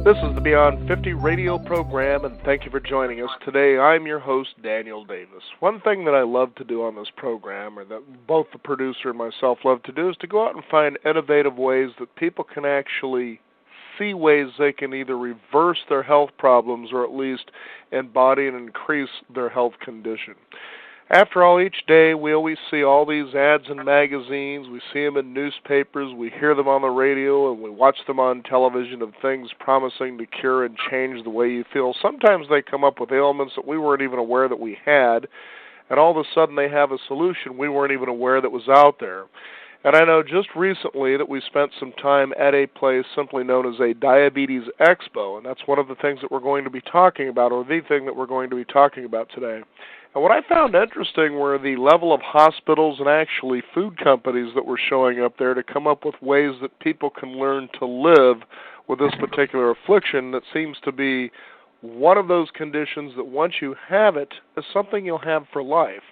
This is the Beyond 50 radio program, and thank you for joining us. Today, I'm your host, Daniel Davis. One thing that I love to do on this program, or that both the producer and myself love to do, is to go out and find innovative ways that people can actually see ways they can either reverse their health problems or at least embody and increase their health condition. After all, each day we always see all these ads in magazines, we see them in newspapers, we hear them on the radio, and we watch them on television of things promising to cure and change the way you feel. Sometimes they come up with ailments that we weren't even aware that we had, and all of a sudden they have a solution we weren't even aware that was out there. And I know just recently that we spent some time at a place simply known as a Diabetes Expo, and that's one of the things that we're going to be talking about, or the thing that we're going to be talking about today. And what I found interesting were the level of hospitals and actually food companies that were showing up there to come up with ways that people can learn to live with this particular affliction that seems to be one of those conditions that once you have it, is something you'll have for life.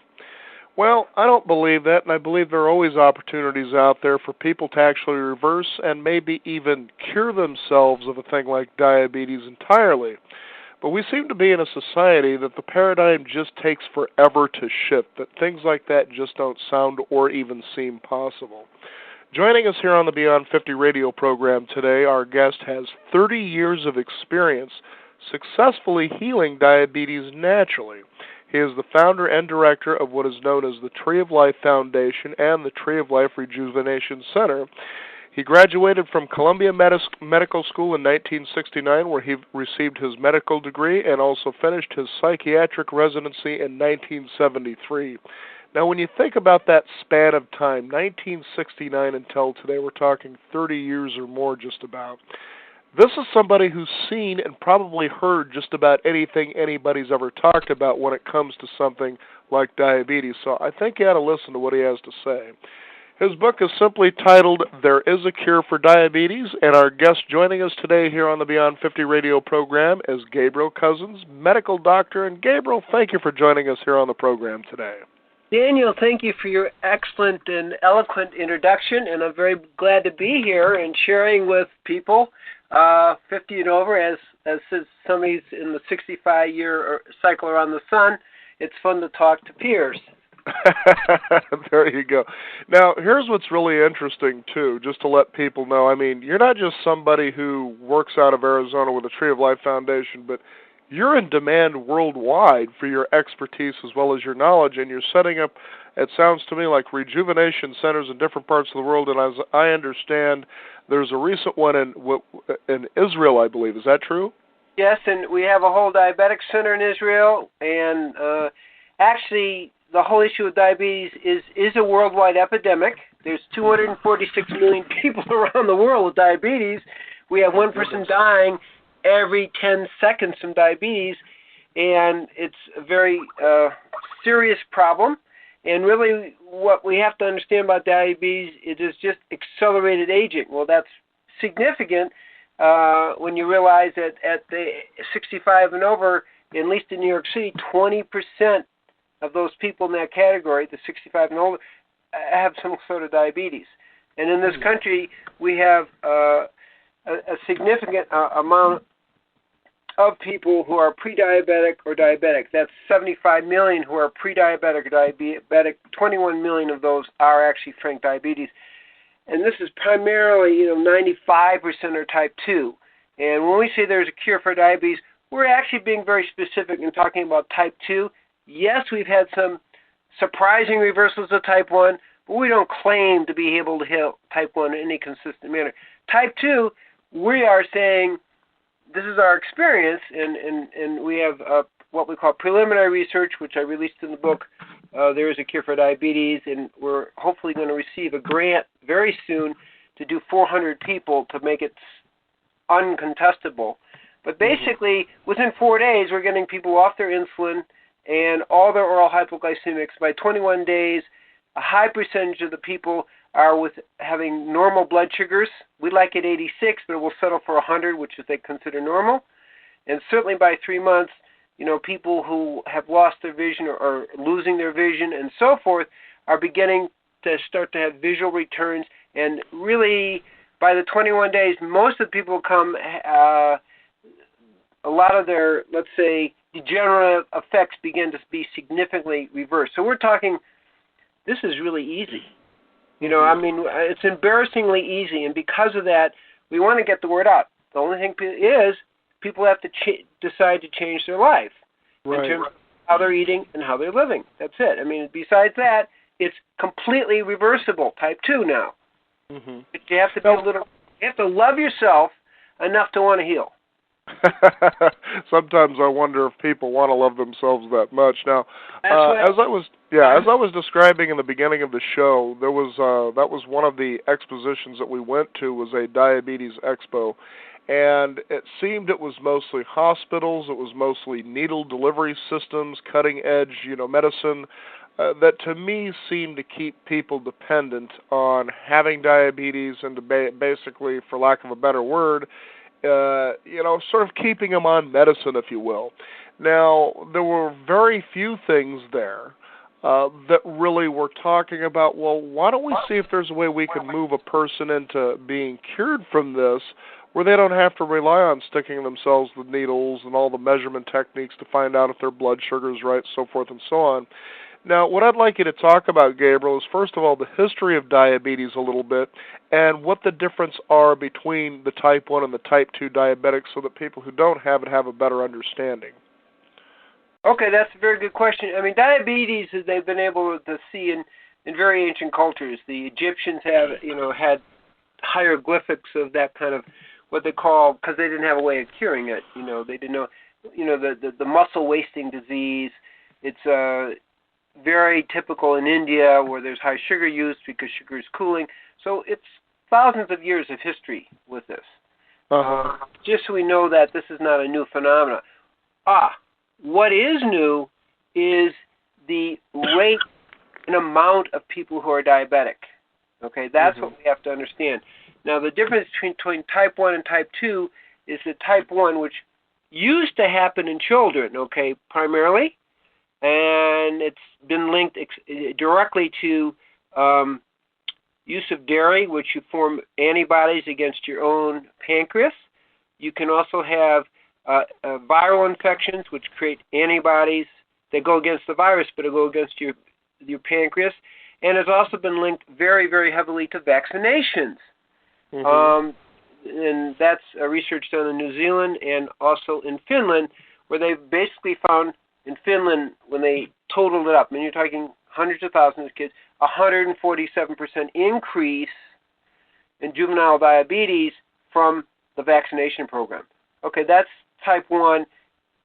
Well, I don't believe that, and I believe there are always opportunities out there for people to actually reverse and maybe even cure themselves of a thing like diabetes entirely. But we seem to be in a society that the paradigm just takes forever to shift, that things like that just don't sound or even seem possible. Joining us here on the Beyond 50 radio program today, our guest has 30 years of experience successfully healing diabetes naturally. He is the founder and director of what is known as the Tree of Life Foundation and the Tree of Life Rejuvenation Center. He graduated from Columbia Medical School in 1969, where he received his medical degree and also finished his psychiatric residency in 1973. Now, when you think about that span of time, 1969 until today, we're talking 30 years or more just about. This is somebody who's seen and probably heard just about anything anybody's ever talked about when it comes to something like diabetes. So I think you ought to listen to what he has to say. His book is simply titled, There is a Cure for Diabetes, and our guest joining us today here on the Beyond 50 radio program is Gabriel Cousens, medical doctor. And Gabriel, thank you for joining us here on the program today. Daniel, thank you for your excellent and eloquent introduction, and I'm very glad to be here and sharing with people 50 and over, as somebody's in the 65-year cycle around the sun. It's fun to talk to peers. There you go. Now, here's what's really interesting, too, just to let people know. I mean, you're not just somebody who works out of Arizona with the Tree of Life Foundation, but you're in demand worldwide for your expertise as well as your knowledge, and you're setting up, it sounds to me like, rejuvenation centers in different parts of the world, and as I understand, there's a recent one in Israel, I believe. Is that true? Yes, and we have a whole diabetic center in Israel, and actually, the whole issue of diabetes is a worldwide epidemic. There's 246 million people around the world with diabetes. We have one person dying every 10 seconds from diabetes, and it's a very serious problem. And really, what we have to understand about diabetes, it is just accelerated aging. Well, that's significant when you realize that at the 65 and over, at least in New York City, 20% of those people in that category, the 65 and older, have some sort of diabetes. And in this country, we have a significant amount of people who are pre-diabetic or diabetic. That's 75 million who are pre-diabetic or diabetic. 21 million of those are actually frank diabetes. And this is primarily, 95% are type 2. And when we say there's a cure for diabetes, we're actually being very specific in talking about type 2. Yes, we've had some surprising reversals of type 1, but we don't claim to be able to heal type 1 in any consistent manner. Type 2, we are saying this is our experience, and we have what we call preliminary research, which I released in the book, There is a Cure for Diabetes, and we're hopefully going to receive a grant very soon to do 400 people to make it uncontestable. But basically, within 4 days, we're getting people off their insulin and all their oral hypoglycemics. By 21 days, a high percentage of the people are with having normal blood sugars. We like it 86, but we'll settle for 100, which is they consider normal. And certainly by 3 months, people who have lost their vision or losing their vision and so forth are beginning to start to have visual returns. And really, by the 21 days, most of the people come a lot of their, let's say, degenerative effects begin to be significantly reversed. So we're talking, this is really easy. I mean, it's embarrassingly easy, and because of that, we want to get the word out. The only thing is people have to decide to change their life in terms of how they're eating and how they're living. That's it. I mean, besides that, it's completely reversible, type 2 now. Mm-hmm. But you have to be you have to love yourself enough to want to heal. Sometimes I wonder if people want to love themselves that much. Now, as I was describing in the beginning of the show, there was that was one of the expositions that we went to, was a diabetes expo, and it seemed it was mostly hospitals, it was mostly needle delivery systems, cutting edge, medicine. That to me seemed to keep people dependent on having diabetes and to basically, for lack of a better word, sort of keeping them on medicine, if you will. Now, there were very few things there that really were talking about, well, why don't we see if there's a way we can move a person into being cured from this where they don't have to rely on sticking themselves with needles and all the measurement techniques to find out if their blood sugar's right, so forth and so on. Now, what I'd like you to talk about, Gabriel, is first of all the history of diabetes a little bit and what the difference are between the type 1 and the type 2 diabetics so that people who don't have it have a better understanding. Okay, that's a very good question. I mean, diabetes, they've been able to see in very ancient cultures. The Egyptians have, had hieroglyphics of that kind of what they call, because they didn't have a way of curing it. They didn't know, the muscle wasting disease. It's very typical in India where there's high sugar use because sugar is cooling. So it's thousands of years of history with this. Just so we know that this is not a new phenomenon. What is new is the rate and amount of people who are diabetic. Okay, that's what we have to understand. Now, the difference between type 1 and type 2 is that type 1, which used to happen in children, okay, primarily, and it's been linked directly to use of dairy, which you form antibodies against your own pancreas. You can also have viral infections, which create antibodies that go against the virus, but go against your pancreas. And it's also been linked very, very heavily to vaccinations. And that's research done in New Zealand and also in Finland, where they've basically found in Finland, when they totaled it up, I mean, you're talking hundreds of thousands of kids, 147% increase in juvenile diabetes from the vaccination program. Okay, that's type 1.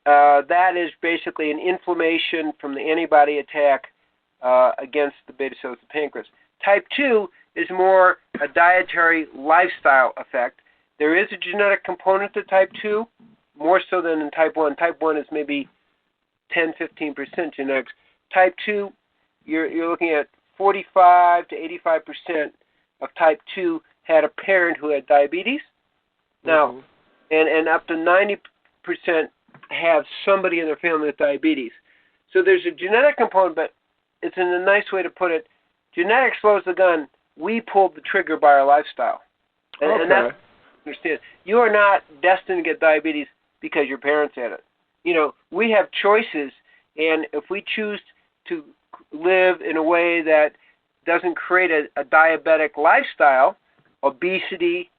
That is basically an inflammation from the antibody attack against the beta cells of the pancreas. Type 2 is more a dietary lifestyle effect. There is a genetic component to type 2, more so than in type 1. Type 1 is maybe 10-15% genetics. Type 2, you're looking at 45 to 85% of type 2 had a parent who had diabetes. Now, and up to 90% have somebody in their family with diabetes. So there's a genetic component, but it's in a nice way to put it. Genetics slows the gun. We pulled the trigger by our lifestyle. And that's, understand, you are not destined to get diabetes because your parents had it. We have choices, and if we choose to live in a way that doesn't create a diabetic lifestyle, obesity,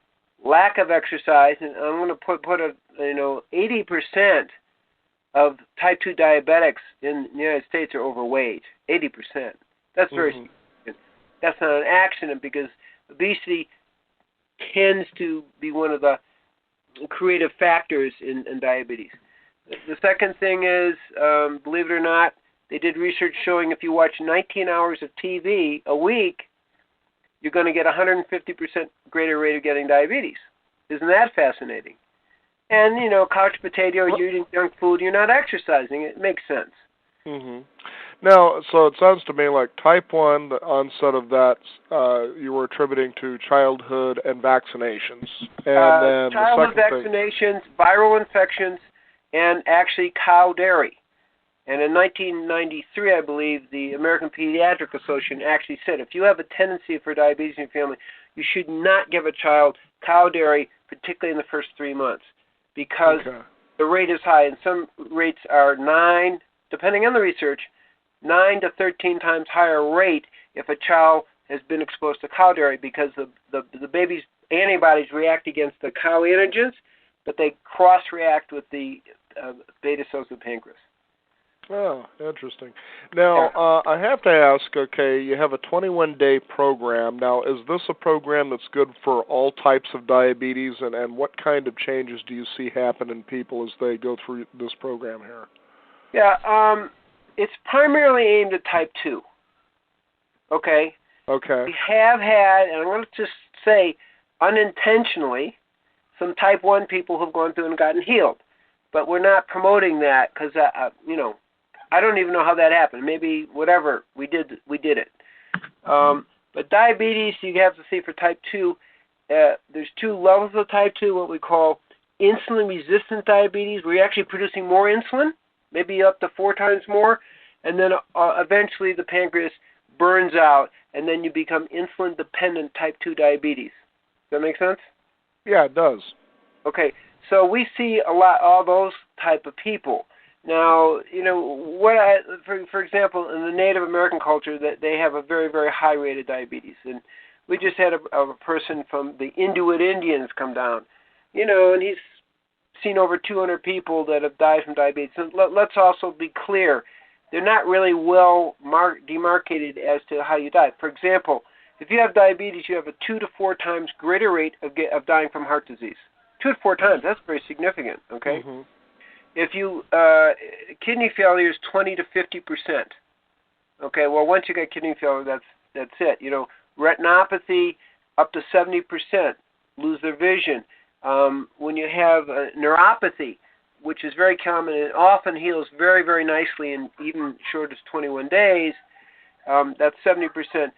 lack of exercise, and I'm going to put 80% of type 2 diabetics in the United States are overweight. 80%. That's very significant. That's not an accident because obesity tends to be one of the creative factors in diabetes. The second thing is, believe it or not, they did research showing if you watch 19 hours of TV a week, you're going to get 150% greater rate of getting diabetes. Isn't that fascinating? And, couch potato, you're eating junk food, you're not exercising. It makes sense. Now, so it sounds to me like type 1, the onset of that, you were attributing to childhood and vaccinations. And then childhood vaccinations, viral infections, and actually cow dairy. And in 1993, I believe, the American Pediatric Association actually said if you have a tendency for diabetes in your family, you should not give a child cow dairy, particularly in the first 3 months, because the rate is high, and some rates are 9, depending on the research, 9 to 13 times higher rate if a child has been exposed to cow dairy, because the baby's antibodies react against the cow antigens, but they cross-react with the beta cells of the pancreas. Oh, interesting. Now, I have to ask, okay, you have a 21-day program. Now, is this a program that's good for all types of diabetes, and what kind of changes do you see happen in people as they go through this program here? Yeah, it's primarily aimed at type 2. Okay? Okay. We have had, and I'm going to just say unintentionally, some type 1 people who've gone through and gotten healed. But we're not promoting that because, I don't even know how that happened. Maybe whatever we did it. But diabetes, you have to see for type 2, there's 2 levels of type 2, what we call insulin-resistant diabetes, where you're actually producing more insulin, maybe up to 4 times more, and then eventually the pancreas burns out, and then you become insulin-dependent type 2 diabetes. Does that make sense? Yeah, it does. Okay, so we see all those type of people. Now, for example, in the Native American culture, that they have a very, very high rate of diabetes, and we just had a person from the Inuit Indians come down, and he's seen over 200 people that have died from diabetes. And let's also be clear, they're not really well demarcated as to how you die. For example, if you have diabetes, you have a 2 to 4 times greater rate of dying from heart disease. 2 to 4 times, that's very significant, okay? Mm-hmm. If you, kidney failure is 20 to 50%. Okay, well, once you get kidney failure, that's it. Retinopathy, up to 70%, lose their vision. When you have neuropathy, which is very common and often heals very, very nicely in even short as 21 days, that's 70%.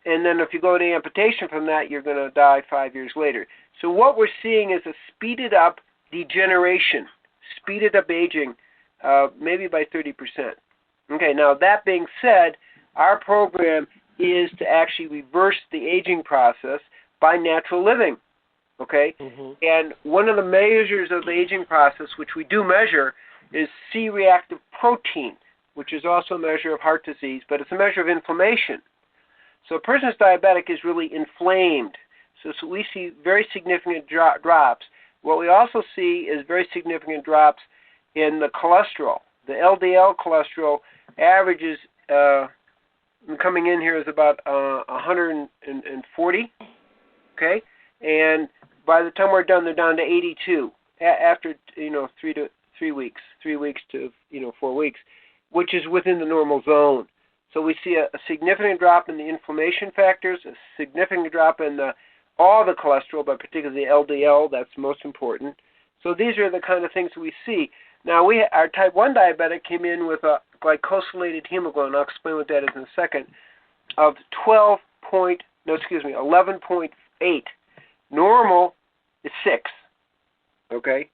And then if you go to amputation from that, you're going to die 5 years later. So what we're seeing is a speeded up degeneration, speeded up aging, maybe by 30%. Okay, now that being said, our program is to actually reverse the aging process by natural living. Okay? Mm-hmm. And one of the measures of the aging process, which we do measure, is C-reactive protein, which is also a measure of heart disease, but it's a measure of inflammation. So a person's diabetic is really inflamed. So we see very significant drops. What we also see is very significant drops in the cholesterol. The LDL cholesterol averages, coming in here, is about 140, okay? And by the time we're done, they're down to 82 after 3 weeks to 4 weeks, which is within the normal zone. So we see a significant drop in the inflammation factors, a significant drop in all the cholesterol, but particularly the LDL. That's most important. So these are the kind of things we see. Now, our type 1 diabetic came in with a glycosylated hemoglobin, I'll explain what that is in a second, of 11.8. Normal is 6, okay?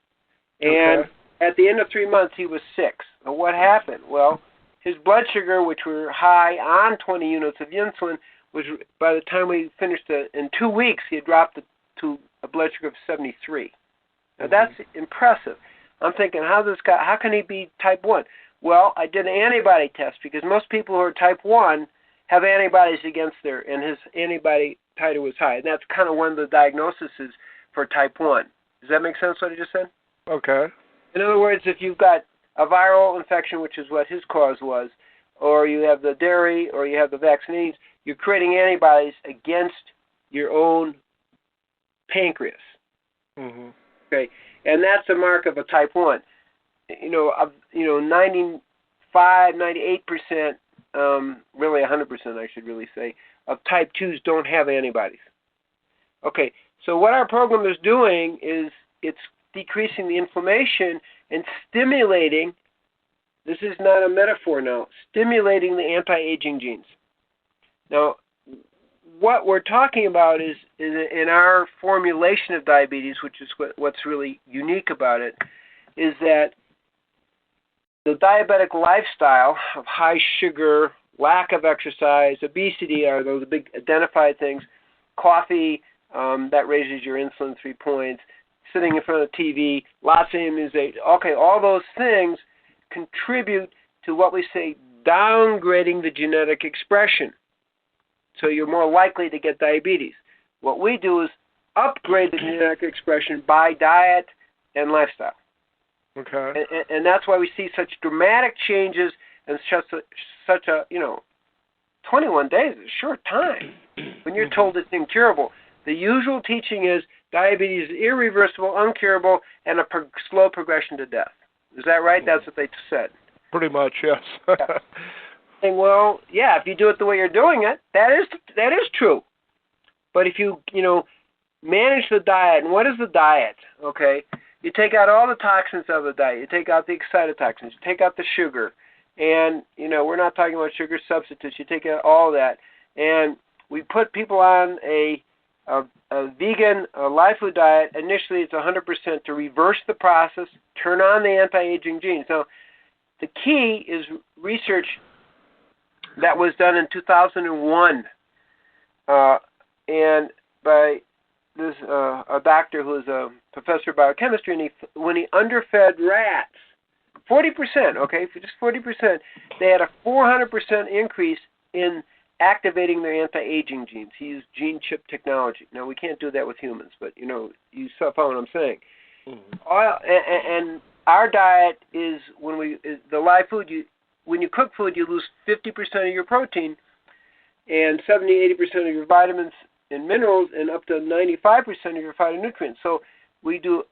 And at the end of 3 months, he was 6. Now, what happened? Well, his blood sugar, which were high on 20 units of insulin, was, by the time we finished in 2 weeks, he had dropped to a blood sugar of 73. Now, that's impressive. I'm thinking, how can he be type 1? Well, I did an antibody test, because most people who are type 1 have antibodies against and his antibody titer was high. And that's kind of one of the diagnoses for type 1. Does that make sense, what I just said? Okay. In other words, if you've got a viral infection, which is what his cause was, or you have the dairy, or you have the vaccines, you're creating antibodies against your own pancreas. Mm-hmm. Okay, and that's a mark of a type 1. 95, 98%, really 100%, I should really say, of type 2s don't have antibodies. Okay, so what our program is doing is it's decreasing the inflammation and stimulating, this is not a metaphor now, stimulating the anti-aging genes. Now, what we're talking about is in our formulation of diabetes, which is what's really unique about it, is that the diabetic lifestyle of high sugar, lack of exercise, obesity are those big identified things, coffee, that raises your insulin 3 points, sitting in front of the TV, lots of immunization. Okay, all those things contribute to what we say downgrading the genetic expression. So you're more likely to get diabetes. What we do is upgrade the genetic expression by diet and lifestyle. Okay. And that's why we see such dramatic changes in such a 21 days is a short time when you're told it's incurable. The usual teaching is diabetes is irreversible, uncurable, and a slow progression to death. Is that right? That's what they said. Pretty much, yes. Yeah. And well, yeah, if you do it the way you're doing it, that is true. But if you manage the diet, and what is the diet? Okay, you take out all the toxins of the diet. You take out the excitotoxins. You take out the sugar, and we're not talking about sugar substitutes. You take out all that, and we put people on a vegan live food diet. Initially, it's 100% to reverse the process, turn on the anti-aging genes. Now, the key is research that was done in 2001, and by this a doctor who is a professor of biochemistry, and when he underfed rats, 40%, okay, for just 40%, they had a 400% increase in activating their anti-aging genes. He used gene chip technology. Now, we can't do that with humans, but, you follow what I'm saying. Mm-hmm. And our diet is, the live food, when you cook food, you lose 50% of your protein and 70-80% of your vitamins and minerals and up to 95% of your phytonutrients. So we do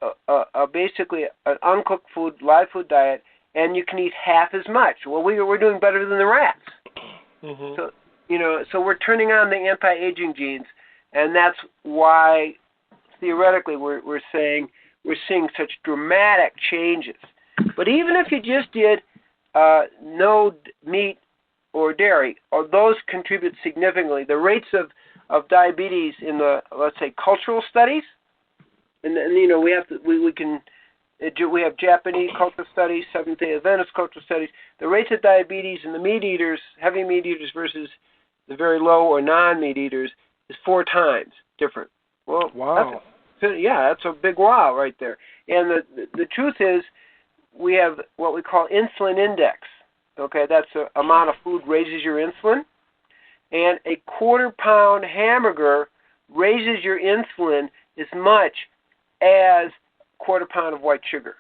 basically an uncooked food, live food diet, and you can eat half as much. Well, we're doing better than the rats. Mm-hmm. So we're turning on the anti-aging genes, and that's why theoretically we're seeing such dramatic changes. But even if you just did no meat or dairy, or those contribute significantly. The rates of diabetes in the, let's say, cultural studies, and we have Japanese cultural studies, Seventh-day Adventist cultural studies. The rates of diabetes in the meat eaters, heavy meat eaters versus the very low or non-meat eaters is 4 times different. Well, wow. That's a big wow right there. And the truth is, we have what we call insulin index. Okay, that's the amount of food raises your insulin. And a quarter-pound hamburger raises your insulin as much as a quarter pound of white sugar.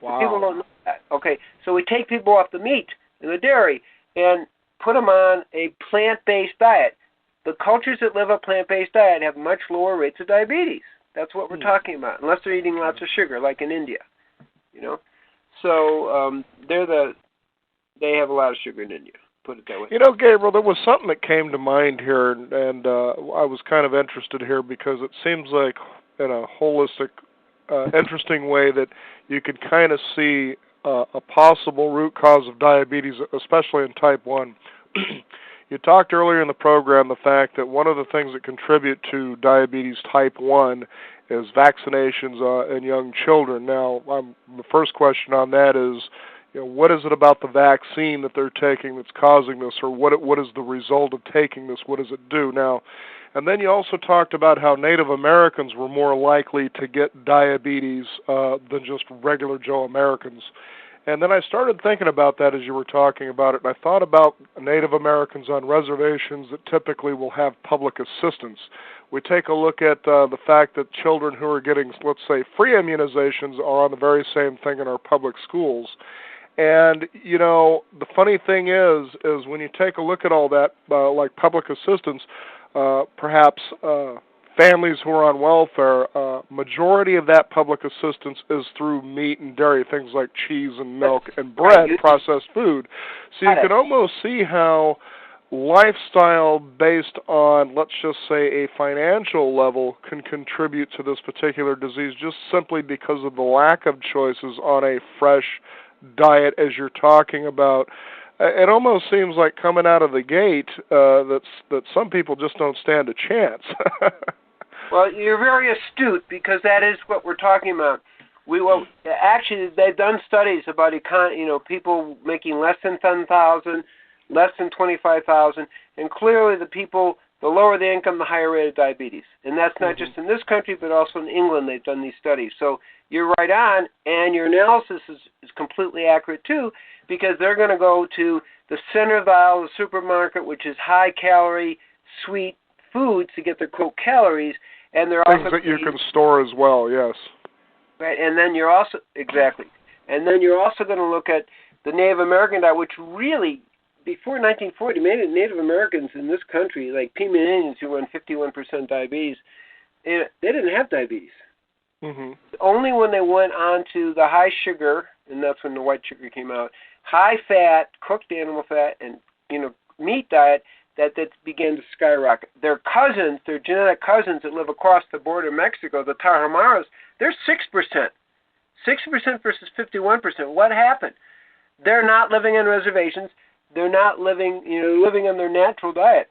Wow. People don't know that. Okay, so we take people off the meat and the dairy and put them on a plant-based diet. The cultures that live a plant-based diet have much lower rates of diabetes. That's what we're talking about, unless they're eating lots of sugar, like in India. So they have a lot of sugar in India. Put it that way. Gabriel, there was something that came to mind here, and I was kind of interested here because it seems like in a holistic, interesting way that you could kind of see a possible root cause of diabetes, especially in type 1. You talked earlier in the program the fact that one of the things that contribute to diabetes type 1 is vaccinations in young children. Now, the first question on that is, what is it about the vaccine that they're taking that's causing this, or what is the result of taking this? What does it do? Now, and then you also talked about how Native Americans were more likely to get diabetes than just regular Joe Americans. And then I started thinking about that as you were talking about it, and I thought about Native Americans on reservations that typically will have public assistance. We take a look at the fact that children who are getting, let's say, free immunizations are on the very same thing in our public schools. And, the funny thing is when you take a look at all that, like public assistance, perhaps families who are on welfare, majority of that public assistance is through meat and dairy, things like cheese and milk and bread, processed food. So you can almost see how lifestyle based on, let's just say, a financial level can contribute to this particular disease just simply because of the lack of choices on a fresh diet as you're talking about. It almost seems like coming out of the gate that some people just don't stand a chance. Well, you're very astute because that is what we're talking about. Actually, they've done studies about people making less than $10,000, less than $25,000, and clearly the people the lower the income, the higher rate of diabetes. And that's not just in this country, but also in England. They've done these studies. So you're right on, and your analysis is completely accurate too, because they're going to go to the center of the aisle of the supermarket, which is high-calorie, sweet foods to get their quote calories, and they're things also that you can store as well. Yes. Right, and then you're also and then you're also going to look at the Native American diet, which really before 1940 made it Native Americans in this country, like Pima Indians who run 51% diabetes, they didn't have diabetes. Only when they went on to the high sugar, and that's when the white sugar came out, high fat, cooked animal fat, and meat diet, that began to skyrocket. Their cousins, their genetic cousins that live across the border of Mexico, the Tarahumaras, they're 6%. 6% versus 51%. What happened? They're not living on reservations. They're not living on their natural diet.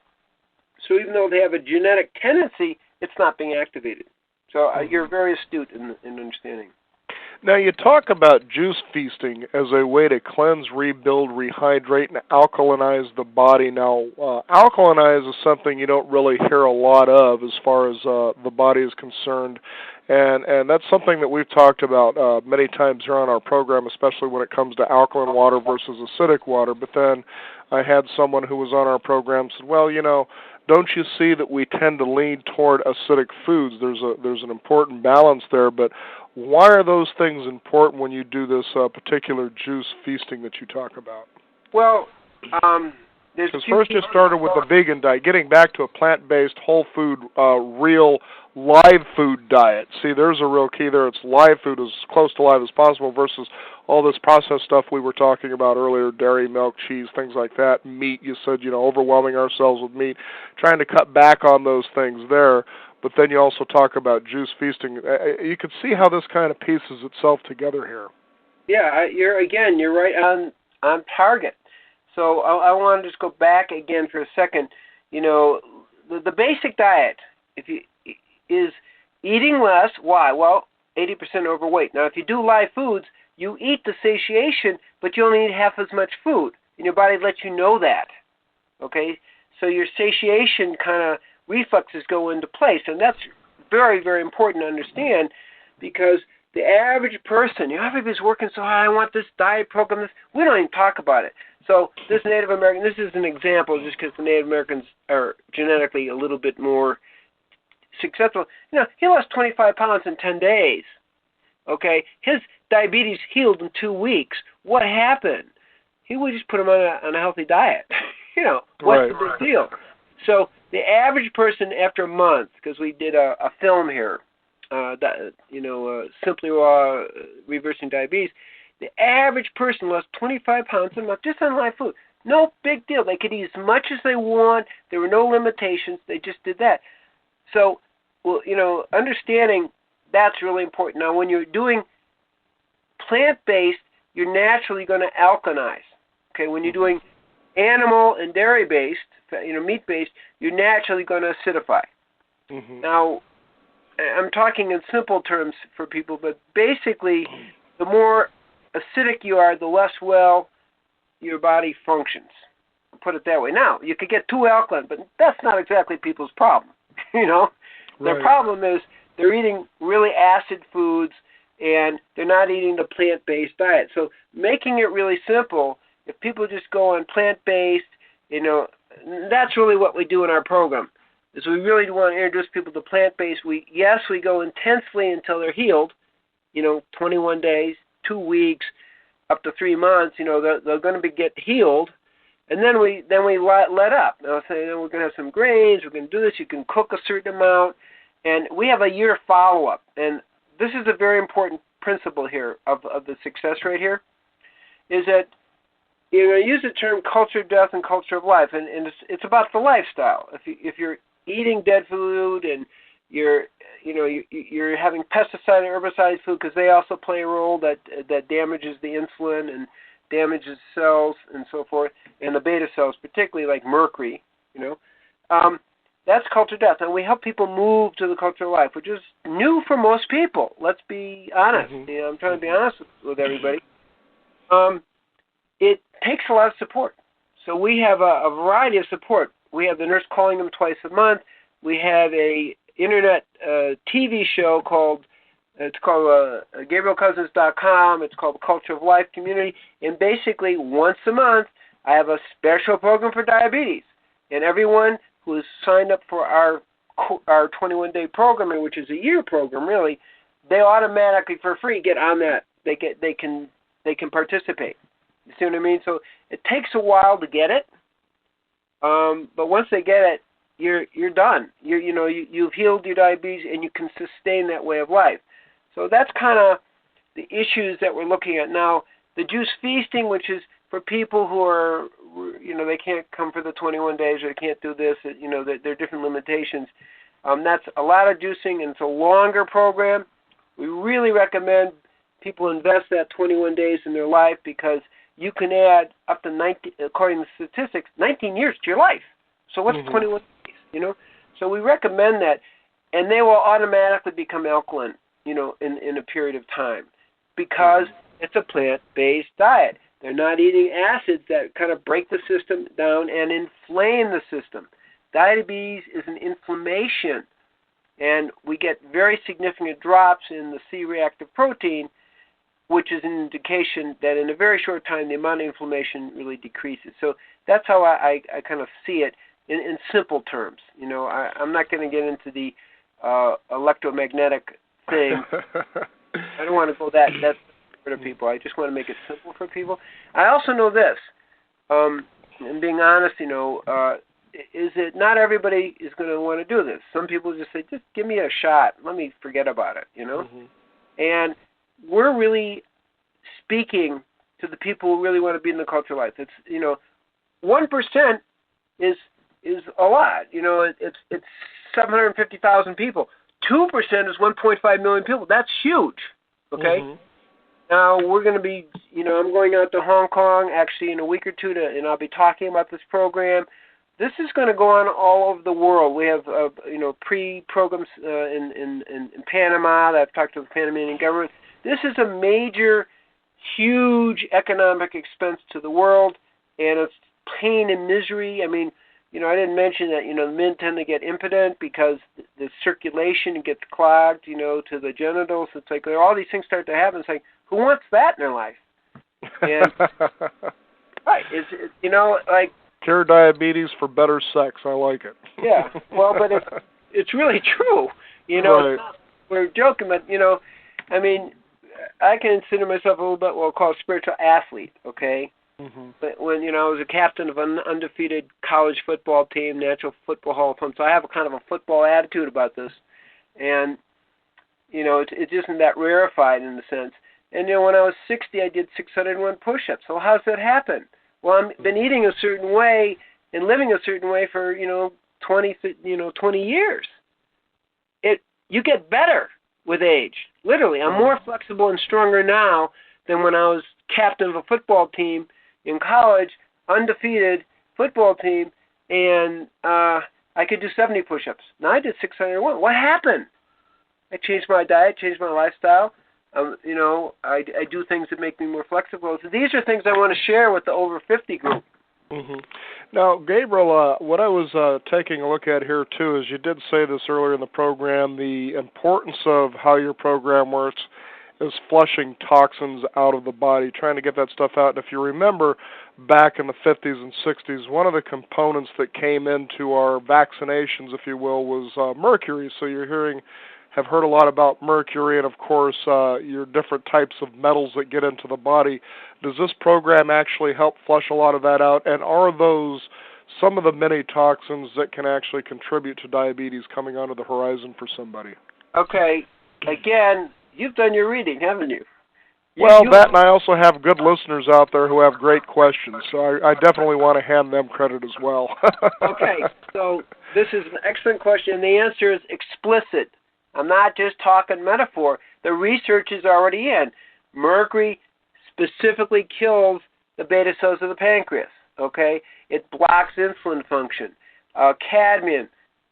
So even though they have a genetic tendency, it's not being activated. So you're very astute in understanding. Now, you talk about juice feasting as a way to cleanse, rebuild, rehydrate, and alkalinize the body. Now, alkalinize is something you don't really hear a lot of as far as the body is concerned, and that's something that we've talked about many times here on our program, especially when it comes to alkaline water versus acidic water. But then I had someone who was on our program said, well, don't you see that we tend to lean toward acidic foods? There's an important balance there, but why are those things important when you do this particular juice feasting that you talk about? Well, because first you started with the vegan diet, getting back to a plant-based, whole food, real live food diet. See, there's a real key there. It's live food, as close to live as possible, versus all this processed stuff we were talking about earlier, dairy, milk, cheese, things like that. Meat, you said, overwhelming ourselves with meat, trying to cut back on those things there. But then you also talk about juice feasting. You can see how this kind of pieces itself together here. Yeah, you're right on target. So I want to just go back again for a second. The basic diet is eating less. Why? Well, 80% overweight. Now, if you do live foods, you eat the satiation, but you only eat half as much food, and your body lets you know that. Okay? So your satiation kind of reflexes go into place, and that's very, very important to understand, because the average person, everybody's working so hard, I want this diet program, we don't even talk about it. So this Native American, this is an example just because the Native Americans are genetically a little bit more successful. He lost 25 pounds in 10 days. Okay? His diabetes healed in 2 weeks. What happened? We just put him on a healthy diet. What's the big deal? So the average person after a month, because we did a film here, Simply Raw, Reversing Diabetes, the average person lost 25 pounds a month just on live food. No big deal. They could eat as much as they want. There were no limitations. They just did that. So, understanding that's really important. Now, when you're doing plant-based, you're naturally going to alkalinize. Okay, when you're doing animal and dairy-based, meat-based, you're naturally going to acidify. Now, I'm talking in simple terms for people, but basically, the more acidic you are, the less well your body functions. I'll put it that way. Now, you could get too alkaline, but that's not exactly people's problem. Their problem is they're eating really acid foods, and they're not eating the plant-based diet. So making it really simple, if people just go on plant-based, that's really what we do in our program, is we really want to introduce people to plant-based. We go intensely until they're healed, 21 days, 2 weeks, up to 3 months, they're going to get healed, and then we let up. Now, we're going to have some grains, we're going to do this, you can cook a certain amount, and we have a year follow-up. And this is a very important principle here of the success rate here, is that I use the term culture of death and culture of life, and it's about the lifestyle. If you're eating dead food and you're having pesticide and herbicide food, because they also play a role that damages the insulin and damages cells and so forth, and the beta cells, particularly like mercury, that's culture of death. And we help people move to the culture of life, which is new for most people. Let's be honest. I'm trying to be honest with everybody. It takes a lot of support. So we have a variety of support. We have the nurse calling them twice a month. We have a internet TV show called GabrielCousens.com. It's called Culture of Life Community. And basically, once a month, I have a special program for diabetes. And everyone who is signed up for our 21-day program, which is a year program, really, they automatically, for free, get on that. They can participate. You see what I mean? So it takes a while to get it, but once they get it, you're done. You've healed your diabetes, and you can sustain that way of life. So that's kind of the issues that we're looking at now. The juice feasting, which is for people who are, they can't come for the 21 days, or they can't do this. There are different limitations. That's a lot of juicing, and it's a longer program. We really recommend people invest that 21 days in their life, because you can add up to 19, according to statistics, 19 years to your life. So what's 21 days, So we recommend that, and they will automatically become alkaline, in a period of time, because it's a plant-based diet. They're not eating acids that kind of break the system down and inflame the system. Diabetes is an inflammation, and we get very significant drops in the C-reactive protein, which is an indication that in a very short time the amount of inflammation really decreases. So that's how I kind of see it in simple terms. I'm not going to get into the electromagnetic thing. I don't want to go that for people. I just want to make it simple for people. I also know this, and being honest, is that not everybody is going to want to do this. Some people just say, just give me a shot. Let me forget about it, And we're really speaking to the people who really want to be in the culture life. It's 1% is a lot. It's 750,000 people. 2% is 1.5 million people. That's huge. Okay. Now we're going to be. I'm going out to Hong Kong actually in a week or two, and I'll be talking about this program. This is going to go on all over the world. We have pre-programs in Panama that I've talked to the Panamanian government. This is a major, huge economic expense to the world, and it's pain and misery. I mean, I didn't mention that, the men tend to get impotent because the circulation gets clogged, to the genitals. It's like all these things start to happen. It's like, who wants that in their life? And, right. Like, cure diabetes for better sex. I like it. Yeah. Well, but it's really true. Right. We're joking, but, I mean, I consider myself a little bit what we'll call a spiritual athlete, okay? But when, I was a captain of an undefeated college football team, National Football Hall of Fame, so I have a kind of a football attitude about this. And, it isn't that rarefied in a sense. And, when I was 60, I did 601 push-ups. So how's that happen? Well, I've been eating a certain way and living a certain way for, 20 years. You get better with age. Literally, I'm more flexible and stronger now than when I was captain of a football team in college, undefeated football team, and I could do 70 push-ups. Now I did 601. What happened? I changed my diet, changed my lifestyle. I do things that make me more flexible. So these are things I want to share with the over 50 group. Now, Gabriel, what I was taking a look at here, too, is you did say this earlier in the program, the importance of how your program works is flushing toxins out of the body, trying to get that stuff out. And if you remember, back in the 50s and 60s, one of the components that came into our vaccinations, if you will, was mercury. So have heard a lot about mercury and, of course, your different types of metals that get into the body. Does this program actually help flush a lot of that out? And are those some of the many toxins that can actually contribute to diabetes coming onto the horizon for somebody? Okay. Again, you've done your reading, haven't you? Well, that, and I also have good listeners out there who have great questions, so I definitely want to hand them credit as well. Okay. So this is an excellent question, and the answer is explicit. I'm not just talking metaphor. The research is already in. Mercury specifically kills the beta cells of the pancreas, okay? It blocks insulin function. Cadmium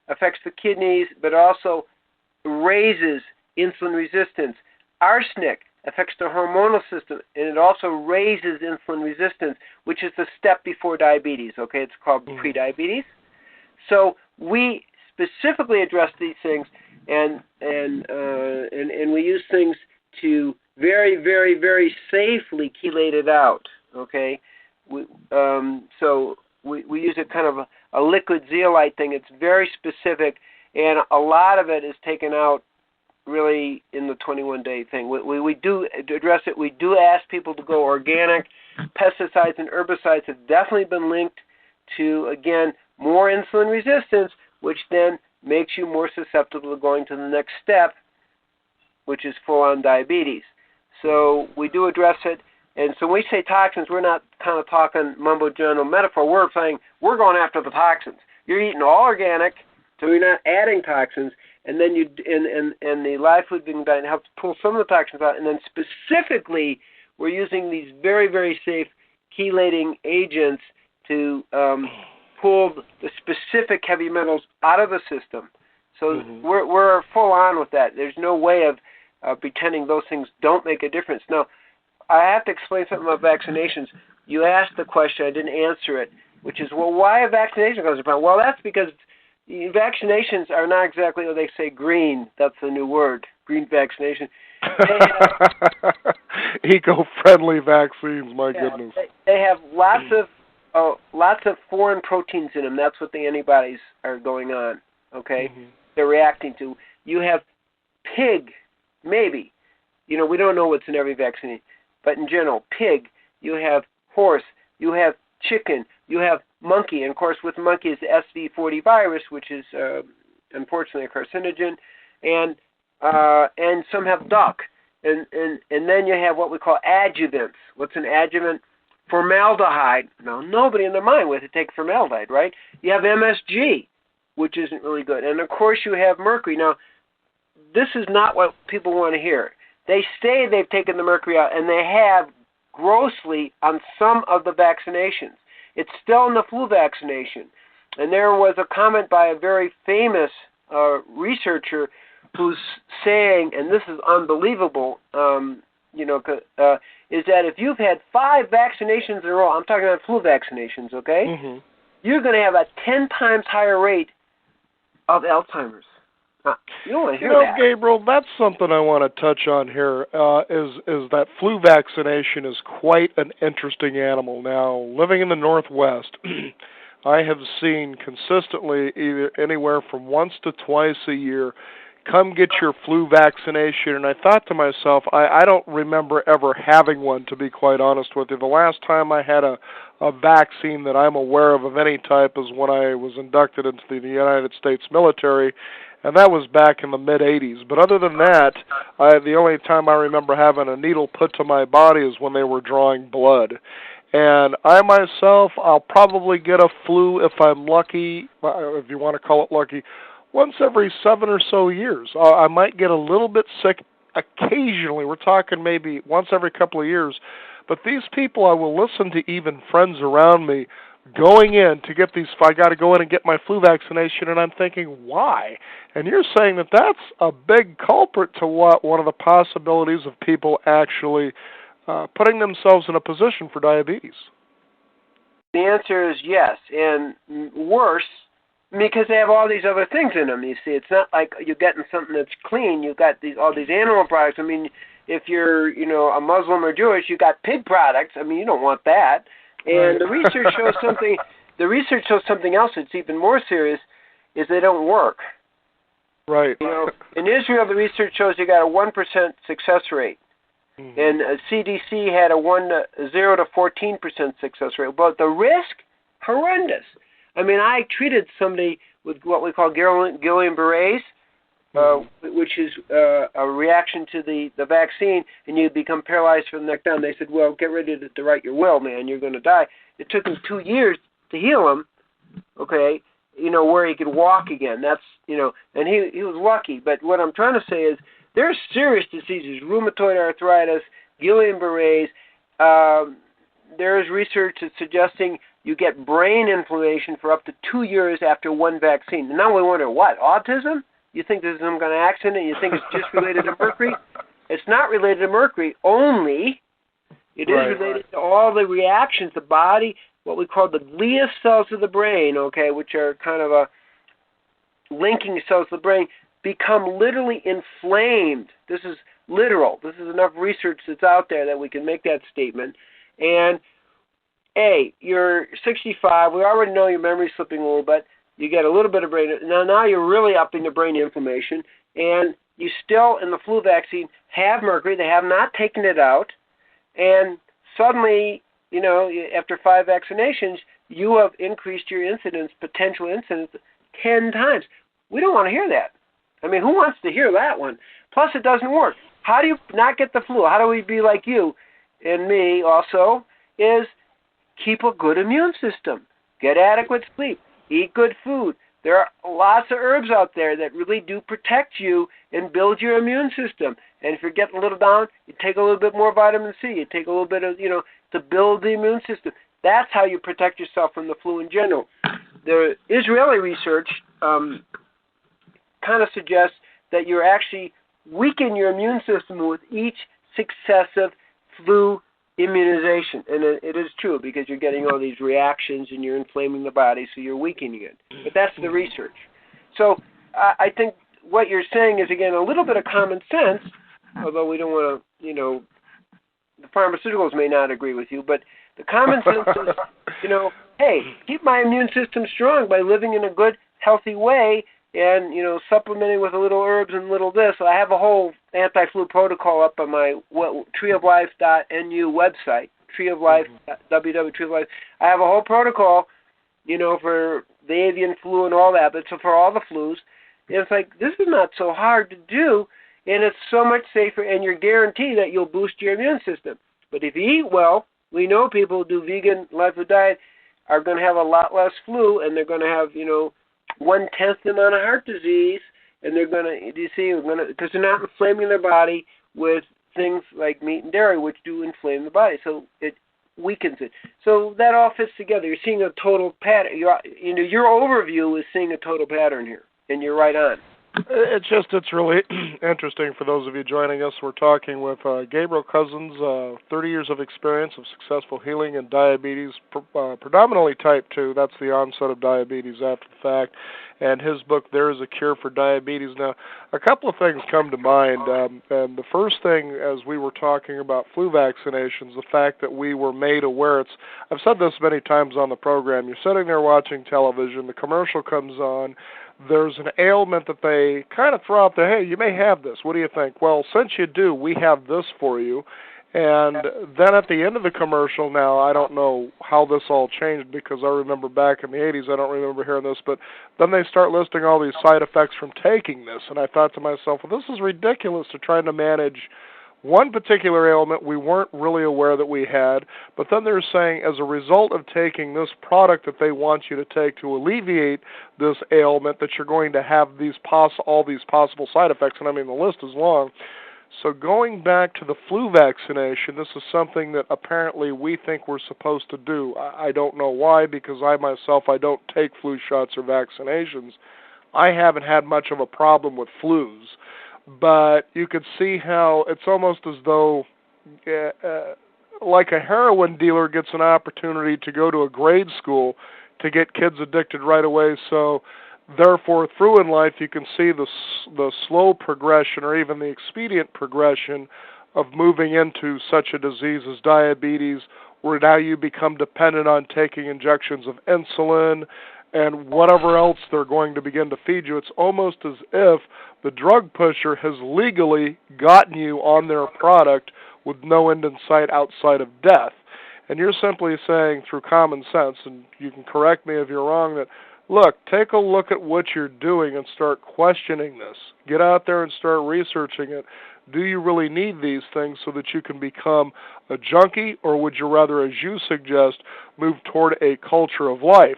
affects the kidneys, but also raises insulin resistance. Arsenic affects the hormonal system, and it also raises insulin resistance, which is the step before diabetes, okay? It's called prediabetes. So we specifically address these things, and we use things to very, very, very safely chelate it out. Okay, so we use a kind of a liquid zeolite thing. It's very specific, and a lot of it is taken out really in the 21-day thing. We do address it. We do ask people to go organic. Pesticides and herbicides have definitely been linked to, again, more insulin resistance, which then makes you more susceptible to going to the next step, which is full-on diabetes. So we do address it. And so when we say toxins, we're not kind of talking mumbo-jumbo metaphor. We're saying we're going after the toxins. You're eating all organic, so you're not adding toxins. And then and the live food vegan diet helps pull some of the toxins out. And then specifically, we're using these very, very safe chelating agents to pull the specific heavy metals out of the system. So we're full on with that. There's no way of pretending those things don't make a difference. Now, I have to explain something about vaccinations. You asked the question, I didn't answer it, which is, well, why a vaccination goes around? Well, that's because vaccinations are not exactly what they say green. That's the new word, green vaccination. Eco-friendly vaccines, my goodness. They have lots of foreign proteins in them. That's what the antibodies are going on, okay? They're reacting to. You have pig, maybe. You know, we don't know what's in every vaccine. But in general, pig, you have horse, you have chicken, you have monkey. And, of course, with monkey is the SV40 virus, which is unfortunately a carcinogen. And some have duck. And then you have what we call adjuvants. What's an adjuvant? Formaldehyde. Now, nobody in their mind would take formaldehyde, right? You have MSG, which isn't really good. And, of course, you have mercury. Now, this is not what people want to hear. They say they've taken the mercury out, and they have grossly on some of the vaccinations. It's still in the flu vaccination. And there was a comment by a very famous researcher who's saying, and this is unbelievable, is that if you've had 5 vaccinations in a row, I'm talking about flu vaccinations, okay? You're going to have a 10 times higher rate of Alzheimer's. You don't want to hear that. Gabriel, that's something I want to touch on here, is that flu vaccination is quite an interesting animal. Now, living in the Northwest, I have seen consistently either anywhere from once to twice a year, come get your flu vaccination, and I thought to myself, I don't remember ever having one, to be quite honest with you. The last time I had a vaccine that I'm aware of any type is when I was inducted into the United States military, and that was back in the mid-'80s. But other than that, the only time I remember having a needle put to my body is when they were drawing blood. And I myself, I'll probably get a flu if I'm lucky, if you want to call it lucky, once every 7 or so years. I might get a little bit sick occasionally. We're talking maybe once every couple of years. But these people, I will listen to even friends around me going in to get these, I got to go in and get my flu vaccination, and I'm thinking, why? And you're saying that that's a big culprit to one of the possibilities of people actually putting themselves in a position for diabetes. The answer is yes, and worse, because they have all these other things in them, you see. It's not like you're getting something that's clean. You've got all these animal products. I mean, if you're, a Muslim or Jewish, you got pig products. I mean, you don't want that. And the research shows something. The research shows something else that's even more serious, is they don't work. Right. In Israel, the research shows you got a 1% success rate, and CDC had a 0 to 14% success rate. But the risk, horrendous. I mean, I treated somebody with what we call Guillain-Barré, which is a reaction to the vaccine, and you become paralyzed from the neck down. They said, well, get ready to write your will, man. You're going to die. It took him 2 years to heal him, okay, where he could walk again. That's, and he was lucky. But what I'm trying to say is there's serious diseases, rheumatoid arthritis, Guillain-Barré. There's research that's suggesting you get brain inflammation for up to 2 years after one vaccine. And now we wonder, what, autism? You think there's some kind of accident? You think it's just related to mercury? It's not related to mercury only. It is related to all the reactions the body what we call the glia cells of the brain, okay, which are kind of a linking cells of the brain, become literally inflamed. This is literal. This is enough research that's out there that we can make that statement. And you're 65. We already know your memory's slipping a little bit. You get a little bit of brain. Now you're really upping the brain inflammation. And you still, in the flu vaccine, have mercury. They have not taken it out. And suddenly, after 5 vaccinations, you have increased your potential incidence 10 times. We don't want to hear that. I mean, who wants to hear that one? Plus, it doesn't work. How do you not get the flu? How do we be like you and me also? Is keep a good immune system. Get adequate sleep. Eat good food. There are lots of herbs out there that really do protect you and build your immune system. And if you're getting a little down, you take a little bit more vitamin C. You take a little bit of, to build the immune system. That's how you protect yourself from the flu in general. The Israeli research kind of suggests that you're actually weaken your immune system with each successive flu immunization. And it is true because you're getting all these reactions and you're inflaming the body, so you're weakening it. But that's the research. So I think what you're saying is, again, a little bit of common sense, although we don't want to, the pharmaceuticals may not agree with you, but the common sense is, hey, keep my immune system strong by living in a good, healthy way and, supplementing with a little herbs and a little this. So I have a whole anti-flu protocol up on my treeoflife.nu website, www.treeoflife. I have a whole protocol, for the avian flu and all that, but so for all the flus. And it's like, this is not so hard to do, and it's so much safer, and you're guaranteed that you'll boost your immune system. But if you eat well, we know people who do vegan life of diet are going to have a lot less flu, and they're going to have, 1/10 the amount of heart disease, and they're going to, because they're not inflaming their body with things like meat and dairy, which do inflame the body, so it weakens it. So that all fits together. You're seeing a total pattern. Your overview is seeing a total pattern here, and you're right on. It's really interesting for those of you joining us. We're talking with Gabriel Cousens, 30 years of experience of successful healing in diabetes, predominantly type 2. That's the onset of diabetes after the fact. And his book, There is a Cure for Diabetes. Now, a couple of things come to mind. And the first thing, as we were talking about flu vaccinations, the fact that we were made aware. I've said this many times on the program. You're sitting there watching television. The commercial comes on. There's an ailment that they kind of throw out there, hey, you may have this. What do you think? Well, since you do, we have this for you. And then at the end of the commercial, now, I don't know how this all changed because I remember back in the 80s, I don't remember hearing this, but then they start listing all these side effects from taking this. And I thought to myself, well, this is ridiculous to try to manage one particular ailment we weren't really aware that we had, but then they're saying as a result of taking this product that they want you to take to alleviate this ailment that you're going to have all these possible side effects, and I mean the list is long. So going back to the flu vaccination, this is something that apparently we think we're supposed to do. I don't know why, because I don't take flu shots or vaccinations. I haven't had much of a problem with flus. But you could see how it's almost as though like a heroin dealer gets an opportunity to go to a grade school to get kids addicted right away. So therefore, through in life, you can see the slow progression or even the expedient progression of moving into such a disease as diabetes, where now you become dependent on taking injections of insulin and whatever else they're going to begin to feed you. It's almost as if the drug pusher has legally gotten you on their product with no end in sight outside of death. And you're simply saying through common sense, and you can correct me if you're wrong, that, look, take a look at what you're doing and start questioning this. Get out there and start researching it. Do you really need these things so that you can become a junkie, or would you rather, as you suggest, move toward a culture of life?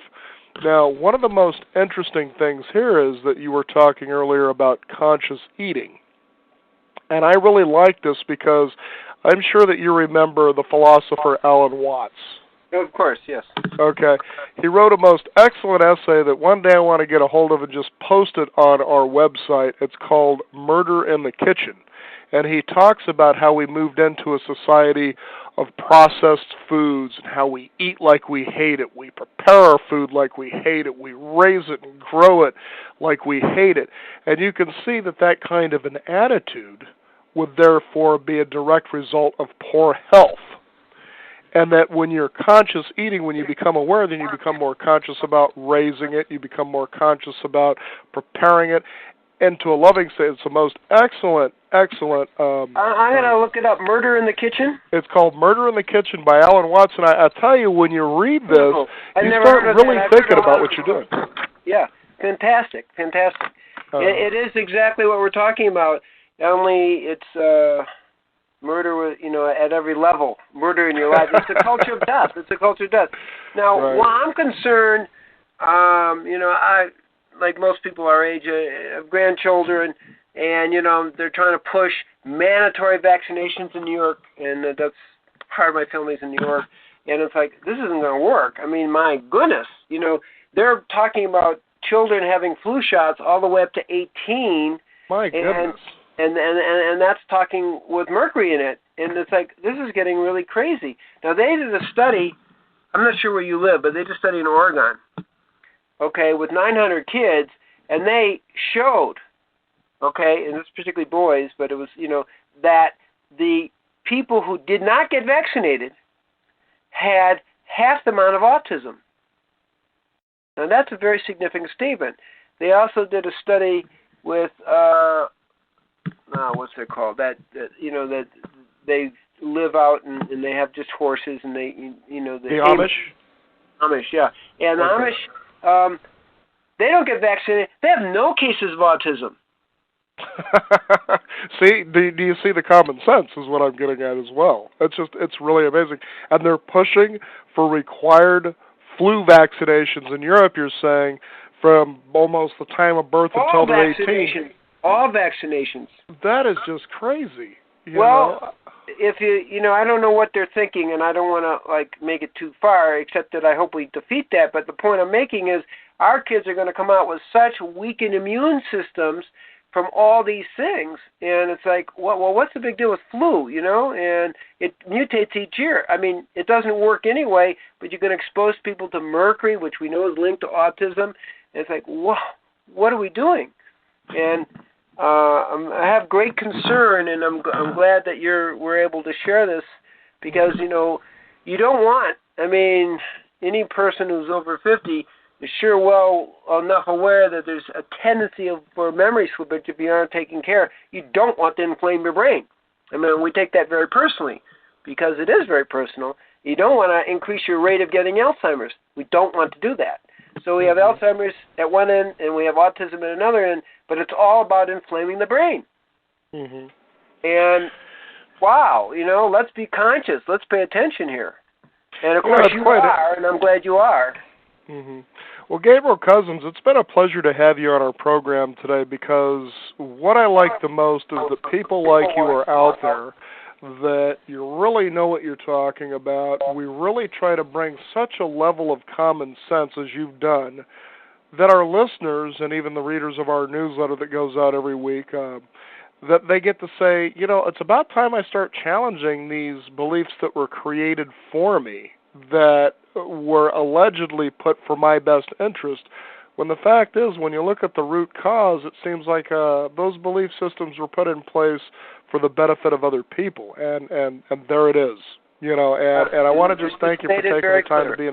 Now, one of the most interesting things here is that you were talking earlier about conscious eating. And I really like this because I'm sure that you remember the philosopher Alan Watts. Of course, yes. Okay. He wrote a most excellent essay that one day I want to get a hold of and just post it on our website. It's called Murder in the Kitchen. And he talks about how we moved into a society of processed foods and how we eat like we hate it. We prepare our food like we hate it. We raise it and grow it like we hate it. And you can see that that kind of an attitude would therefore be a direct result of poor health. And that when you're conscious eating, when you become aware, then you become more conscious about raising it, you become more conscious about preparing it, and to a loving state. It's the most excellent. I'm going to look it up, Murder in the Kitchen? It's called Murder in the Kitchen by Alan Watson. I tell you, when you read this, you start really thinking about what you're doing. Yeah, fantastic. It is exactly what we're talking about, only it's... murder, at every level. Murder in your life. It's a culture of death. Now, right. while I'm concerned, I, like most people our age, have grandchildren, and, they're trying to push mandatory vaccinations in New York, and that's part of my family's in New York, and it's like, this isn't going to work. I mean, my goodness, they're talking about children having flu shots all the way up to 18. My goodness. And that's talking with mercury in it. And it's like, this is getting really crazy. Now, they did a study, I'm not sure where you live, but they did a study in Oregon, okay, with 900 kids, and they showed, okay, and it's particularly boys, but it was, that the people who did not get vaccinated had half the amount of autism. Now, that's a very significant statement. They also did a study with... what's it called? That they live out and they have just horses and they the Amish. Amish, yeah, and okay. The Amish they don't get vaccinated. They have no cases of autism. See, do you see the common sense is what I'm getting at as well. It's really amazing, and they're pushing for required flu vaccinations in Europe. You're saying from almost the time of birth until they're 18. All vaccinations. That is just crazy. If I don't know what they're thinking, and I don't want to make it too far, except that I hope we defeat that. But the point I'm making is, our kids are going to come out with such weakened immune systems from all these things, and it's like, well, what's the big deal with flu? And it mutates each year. I mean, it doesn't work anyway, but you can expose people to mercury, which we know is linked to autism. And it's like, whoa, what are we doing? And I have great concern, and I'm glad that we're able to share this, because you don't want. I mean, any person who's over 50 is sure well enough aware that there's a tendency for memory slippage if you aren't taking care. You don't want to inflame your brain. I mean, we take that very personally, because it is very personal. You don't want to increase your rate of getting Alzheimer's. We don't want to do that. So we have Alzheimer's at one end, and we have autism at another end, but it's all about inflaming the brain. Mm-hmm. And, wow, let's be conscious. Let's pay attention here. And, of course, you are, and I'm glad you are. Mm-hmm. Well, Gabriel Cousens, it's been a pleasure to have you on our program today, because what I like the most is that people like you are out there, that you really know what you're talking about. We really try to bring such a level of common sense as you've done, that our listeners and even the readers of our newsletter that goes out every week, that they get to say, it's about time I start challenging these beliefs that were created for me, that were allegedly put for my best interest, when the fact is, when you look at the root cause, it seems like those belief systems were put in place for the benefit of other people, and there it is, and I want to just thank you for taking the time to be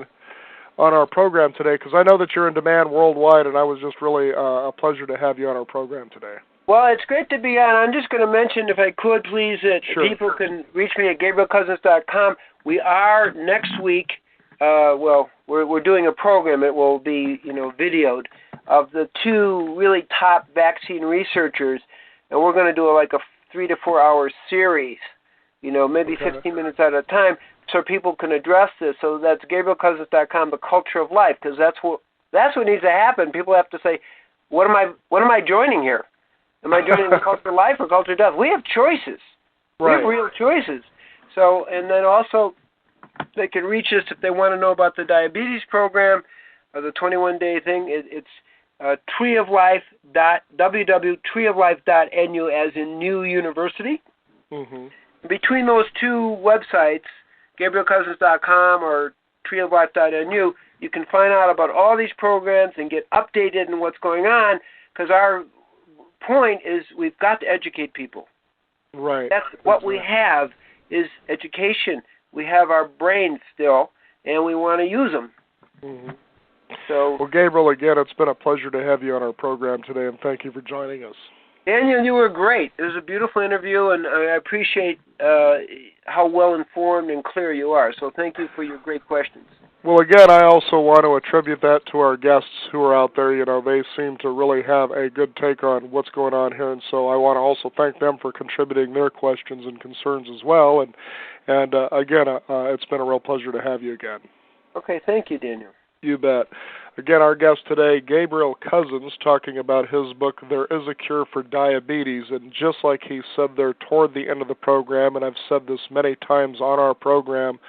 on our program today, because I know that you're in demand worldwide, and I was just really a pleasure to have you on our program today. Well, it's great to be on. I'm just going to mention, if I could, please, that sure. People can reach me at GabrielCousens.com. We are next week. We're doing a program. It will be, videoed, of the two really top vaccine researchers, and we're going to do a 3 to 4 hour series, maybe 15 minutes at a time, so people can address this. So that's GabrielCousens.com, the culture of life, because that's what needs to happen. People have to say, what am I joining here? Am I joining the culture of life or culture of death? We have choices. Right. We have real choices. So, and then also, They can reach us if they want to know about the diabetes program or the 21-day thing. It's www.treeoflife.nu, as in New University. Mm-hmm. Between those two websites, GabrielCousens.com or treeoflife.nu, you can find out about all these programs and get updated on what's going on, because our point is we've got to educate people. Right. That's what we have, is education. We have our brains still, and we want to use them. Mm-hmm. So, well, Gabriel, again, it's been a pleasure to have you on our program today, and thank you for joining us. Daniel, you were great. It was a beautiful interview, and I appreciate how well-informed and clear you are. So thank you for your great questions. Well, again, I also want to attribute that to our guests who are out there. You know, they seem to really have a good take on what's going on here, and so I want to also thank them for contributing their questions and concerns as well. And again, it's been a real pleasure to have you again. Okay, thank you, Daniel. You bet. Again, our guest today, Gabriel Cousens, talking about his book, There Is a Cure for Diabetes. And just like he said there toward the end of the program, and I've said this many times on our program,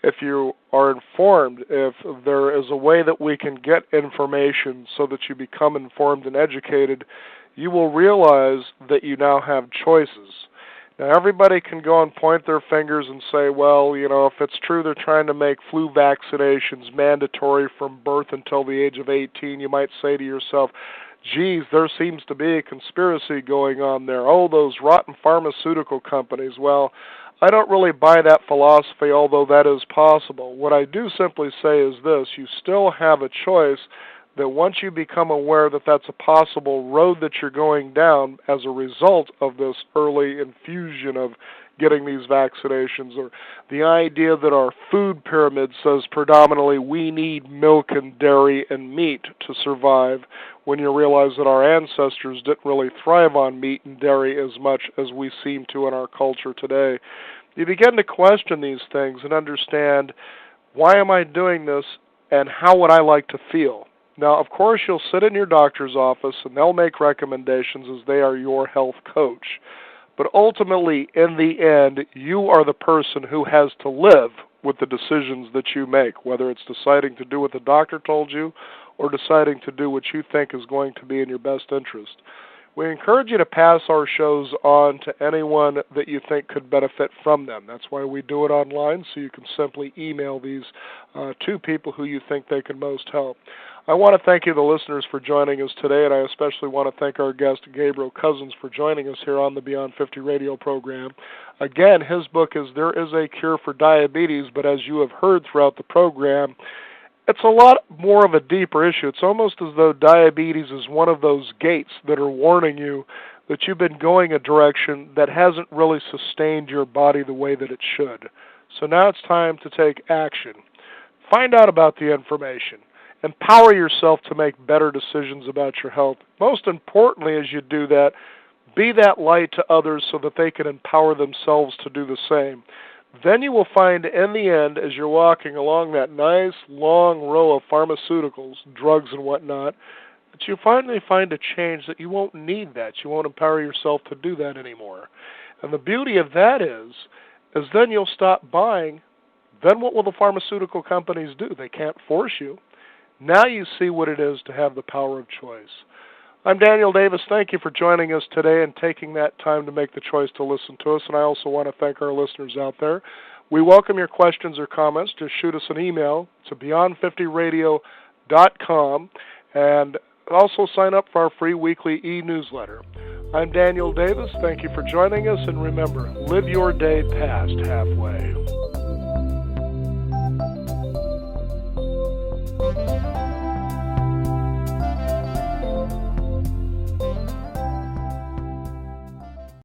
if you are informed, if there is a way that we can get information so that you become informed and educated, you will realize that you now have choices. Now, everybody can go and point their fingers and say, well, you know, if it's true they're trying to make flu vaccinations mandatory from birth until the age of 18, you might say to yourself, geez, there seems to be a conspiracy going on there. Oh, those rotten pharmaceutical companies. Well, I don't really buy that philosophy, although that is possible. What I do simply say is this: you still have a choice, that once you become aware that that's a possible road that you're going down as a result of this early infusion of getting these vaccinations, or the idea that our food pyramid says predominantly we need milk and dairy and meat to survive, when you realize that our ancestors didn't really thrive on meat and dairy as much as we seem to in our culture today. You begin to question these things and understand, why am I doing this, and how would I like to feel? Now, of course, you'll sit in your doctor's office and they'll make recommendations as they are your health coach. But ultimately, in the end, you are the person who has to live with the decisions that you make, whether it's deciding to do what the doctor told you or deciding to do what you think is going to be in your best interest. We encourage you to pass our shows on to anyone that you think could benefit from them. That's why we do it online, so you can simply email these to people who you think they can most help. I want to thank you, the listeners, for joining us today, and I especially want to thank our guest, Gabriel Cousens, for joining us here on the Beyond 50 radio program. Again, his book is There Is a Cure for Diabetes, but as you have heard throughout the program, it's a lot more of a deeper issue. It's almost as though diabetes is one of those gates that are warning you that you've been going a direction that hasn't really sustained your body the way that it should. So now it's time to take action. Find out about the information. Empower yourself to make better decisions about your health. Most importantly, as you do that, be that light to others so that they can empower themselves to do the same. Then you will find in the end, as you're walking along that nice long row of pharmaceuticals, drugs and whatnot, that you finally find a change that you won't need that. You won't empower yourself to do that anymore. And the beauty of that is then you'll stop buying. Then what will the pharmaceutical companies do? They can't force you. Now you see what it is to have the power of choice. I'm Daniel Davis. Thank you for joining us today and taking that time to make the choice to listen to us. And I also want to thank our listeners out there. We welcome your questions or comments. Just shoot us an email to beyond50radio.com, and also sign up for our free weekly e-newsletter. I'm Daniel Davis. Thank you for joining us. And remember, live your day past halfway.